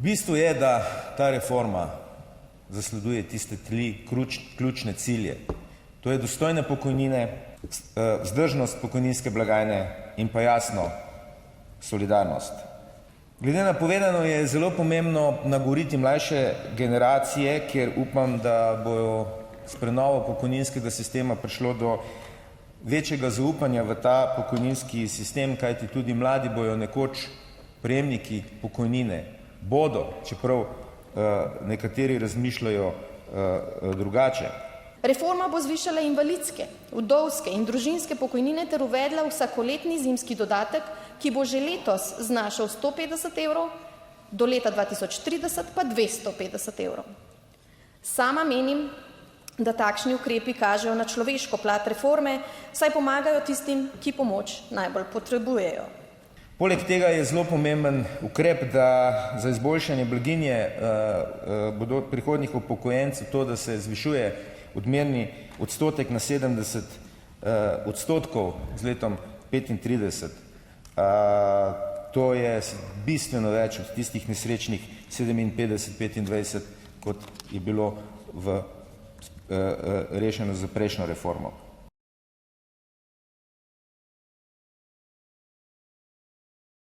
Bistvu je, da ta reforma zasleduje tiste tri ključne cilje. To je dostojne pokojnine, vzdržnost pokojninske blagajne in pa jasno solidarnost. Glede na povedano je zelo pomembno nagovoriti mlajše generacije, ker upam, da bojo s prenovo pokojninskega sistema prišlo do večjega zaupanja v ta pokojninski sistem, kajti tudi mladi bojo nekoč prejemniki pokojnine, bodo, čeprav nekateri razmišljajo drugače. Reforma bo zvišala invalidske, vdovske in družinske pokojnine ter uvedla vsakoletni zimski dodatek, ki bo že letos znašal 150 evrov, do leta 2030 pa 250 evrov. Sama menim, da takšni ukrepi kažejo na človeško plat reforme, saj pomagajo tistim, ki pomoč najbolj potrebujejo. Poleg tega je zelo pomemben ukrep, da za izboljšanje blaginje prihodnjih upokojencev to, da se zvišuje odmerni odstotek na 70 odstotkov z letom 35. To je bistveno več od tistih nesrečnih 57-25, kot je bilo rešeno za prejšnjo reformo.